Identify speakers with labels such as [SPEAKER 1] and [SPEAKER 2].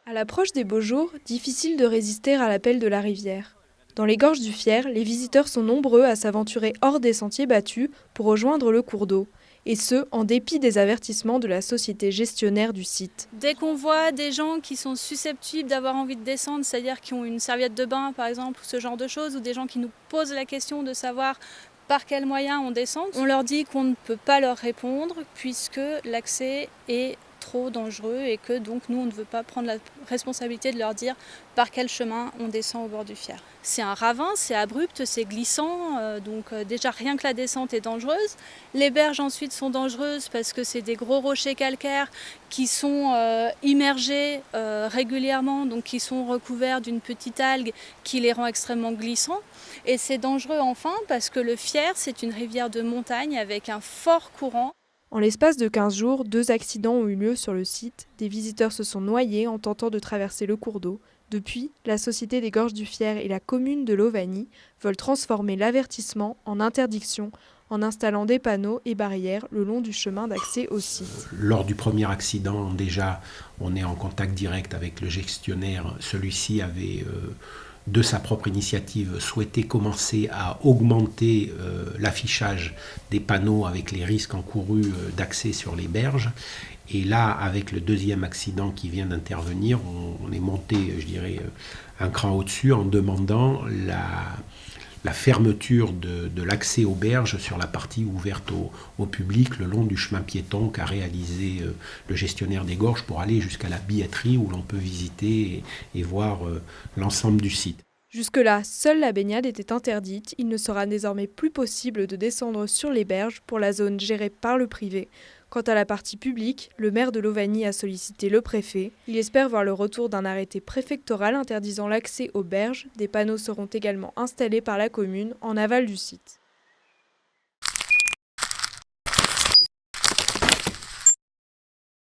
[SPEAKER 1] À l'approche des beaux jours, difficile de résister à l'appel de la rivière. Dans les gorges du Fier, les visiteurs sont nombreux à s'aventurer hors des sentiers battus pour rejoindre le cours d'eau. Et ce, en dépit des avertissements de la société gestionnaire du site.
[SPEAKER 2] Dès qu'on voit des gens qui sont susceptibles d'avoir envie de descendre, c'est-à-dire qui ont une serviette de bain par exemple, ou ce genre de choses, ou des gens qui nous posent la question de savoir par quels moyens on descend, on leur dit qu'on ne peut pas leur répondre puisque l'accès est trop dangereux et que donc nous on ne veut pas prendre la responsabilité de leur dire par quel chemin on descend au bord du Fier. C'est un ravin, c'est abrupt, c'est glissant, donc déjà rien que la descente est dangereuse. Les berges ensuite sont dangereuses parce que c'est des gros rochers calcaires qui sont immergés régulièrement, donc qui sont recouverts d'une petite algue qui les rend extrêmement glissants. Et c'est dangereux enfin parce que le Fier, c'est une rivière de montagne avec un fort courant.
[SPEAKER 1] En l'espace de 15 jours, 2 accidents ont eu lieu sur le site. Des visiteurs se sont noyés en tentant de traverser le cours d'eau. Depuis, la Société des Gorges du Fier et la commune de Lovagny veulent transformer l'avertissement en interdiction en installant des panneaux et barrières le long du chemin d'accès au site.
[SPEAKER 3] Lors du premier accident, déjà, on est en contact direct avec le gestionnaire. Celui-ci avait, de sa propre initiative, souhaité commencer à augmenter l'affichage des panneaux avec les risques encourus d'accès sur les berges. Et là, avec le deuxième accident qui vient d'intervenir, on est monté, je dirais, un cran au-dessus en demandant la fermeture de l'accès aux berges sur la partie ouverte au public le long du chemin piéton qu'a réalisé le gestionnaire des gorges pour aller jusqu'à la billetterie où l'on peut visiter et voir l'ensemble du site.
[SPEAKER 1] Jusque-là, seule la baignade était interdite. Il ne sera désormais plus possible de descendre sur les berges pour la zone gérée par le privé. Quant à la partie publique, le maire de Lovagny a sollicité le préfet. Il espère voir le retour d'un arrêté préfectoral interdisant l'accès aux berges. Des panneaux seront également installés par la commune en aval du site.